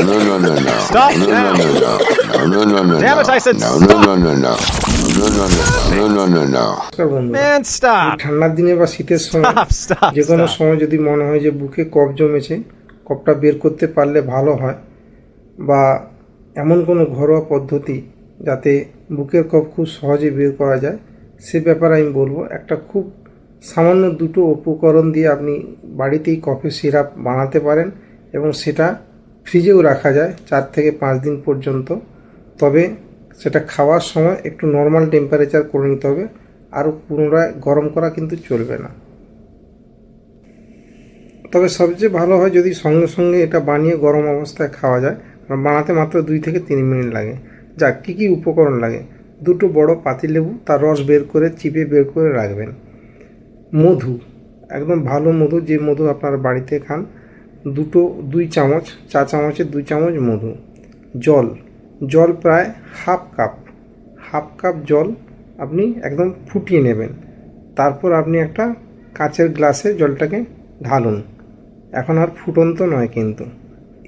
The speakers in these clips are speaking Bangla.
no, no, no, no. Stop No, now. no, no, no. No, no, no, Damn no. it, I said No, stop. no, no, no. No, no, no, no. No, no, no. নমস্কার বন্ধুরা, Man, এই stop. ঠান্ডার দিনে বা শীতের সময় Stop. যে কোনো সময় যদি মনে হয় যে বুকে কফ জমেছে, কফটা বের করতে পারলে ভালো হয়, বা এমন কোনো ঘরোয়া পদ্ধতি যাতে বুকের কফ খুব সহজে বের করা যায়, সে ব্যাপারে আমি বলবো। একটা খুব সামান্য দুটো উপকরণ দিয়ে আপনি বাড়িতেই কফের সিরাপ বানাতে পারেন এবং সেটা ফ্রিজেও রাখা যায় 4 থেকে 5 দিন পর্যন্ত। তবে সেটা খাওয়ার সময় একটু নর্মাল টেম্পারেচার করে নিতে হবে, আরও পুনরায় গরম করা কিন্তু চলবে না। তবে সবচেয়ে ভালো হয় যদি সঙ্গে সঙ্গে এটা বানিয়ে গরম অবস্থায় খাওয়া যায়, কারণ বানাতে মাত্র 2 থেকে 3 মিনিট লাগে। যাক, কী কী উপকরণ লাগে: দুটো বড় পাতিলেবু, তার রস বের করে চিপে বের করে রাখবেন। মধু, একদম ভালো মধু, যে মধু আপনারা বাড়িতে খান, 2 চামচ, চা চামচের 2 চামচ মধু। জল, জল প্রায় হাফ কাপ জল আপনি একদম ফুটিয়ে নেবেন। তারপর আপনি একটা কাচের গ্লাসে জলটাকে ঢালুন। এখন আর ফুটন্ত নয় কিন্তু।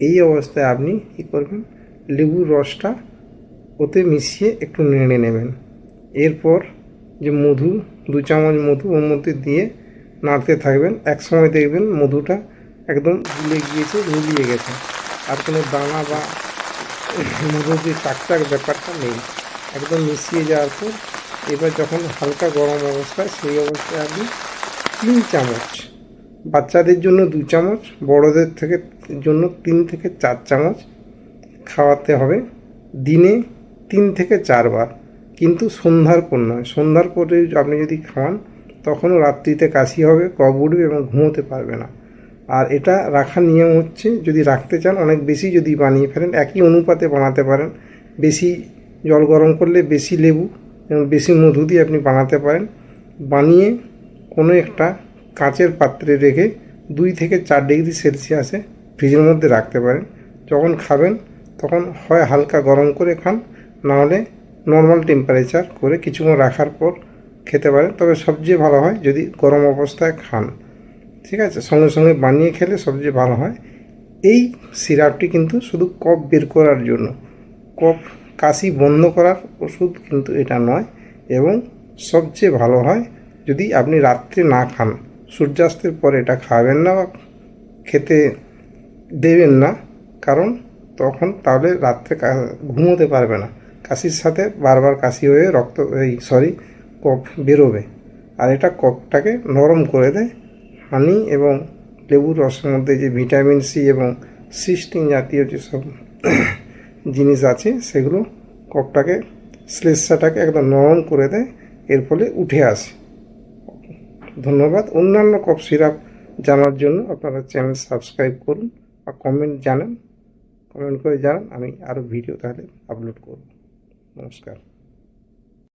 এই অবস্থায় আপনি কী করবেন, লেবুর রসটা ওতে মিশিয়ে একটু নেড়ে নেবেন। এরপর যে মধু, 2 চামচ মধু ওর মধ্যে দিয়ে নাড়তে থাকবেন। এক সময় দেখবেন মধুটা একদম গুলে গিয়েছে, মিলিয়ে গেছে, আর কোনো দানা বা মধুর যে চাকচাক ব্যাপারটা নেই। একদম মিশিয়ে যাওয়ার পর এবার যখন হালকা গরম অবস্থায়, সেই অবস্থায় আপনি 3 চামচ, বাচ্চাদের জন্য 2 চামচ, বড়দের জন্য 3 থেকে 4 চামচ খাওয়াতে হবে দিনে 3 থেকে 4 বার। কিন্তু সন্ধ্যার পর নয়। সন্ধ্যার পরে আপনি যদি খাওয়ান, তখনও রাত্রিতে কাশি হবে, কফ উঠবে এবং ঘুমোতে পারবে না। আর এটা রাখার নিয়ম হচ্ছে, যদি রাখতে চান অনেক বেশি যদি বানিয়ে ফেলেন, একই অনুপাতে বানাতে পারেন। বেশি জল গরম করলে বেশি লেবু এবং বেশি মধু দিয়ে আপনি বানাতে পারেন। বানিয়ে কোনো একটা কাচের পাত্রে রেখে 2 থেকে 4 ডিগ্রি সেলসিয়াসে ফ্রিজের মধ্যে রাখতে পারেন। যখন খাবেন তখন হয় হালকা গরম করে খান, নাহলে নর্মাল টেম্পারেচার করে কিছুক্ষণ রাখার পর খেতে পারেন। তবে সবচেয়ে ভালো হয় যদি গরম অবস্থায় খান, ঠিক আছে? সঙ্গে সঙ্গে বানিয়ে খেলে সবচেয়ে ভালো হয়। এই সিরাপটি কিন্তু শুধু কফ বের করার জন্য, কফ কাশি বন্ধ করার ওষুধ কিন্তু এটা নয়। এবং সবচেয়ে ভালো হয় যদি আপনি রাত্রে না খান, সূর্যাস্তের পরে এটা খাবেন না বা খেতে দেবেন না, কারণ তখন তাহলে রাত্রে ঘুমোতে পারবে না। কাশির সাথে বারবার কাশি হয়ে কফ বেরোবে, আর এটা কফটাকে নরম করে দেয়। হানি এবং লেবুর রসের মধ্যে যে ভিটামিন সি এবং সিস্টিন জাতীয় যেসব জিনিস আছে, সেগুলো কফটাকে, শ্লেষ্মাটাকে একদম নরম করে দেয়, এর ফলে উঠে আসে। ধন্যবাদ। অন্যান্য কফ সিরাপ জানার জন্য আপনারা চ্যানেল সাবস্ক্রাইব করুন আর কমেন্ট করে জানান, আমি আরও ভিডিও তাহলে আপলোড করব। নমস্কার।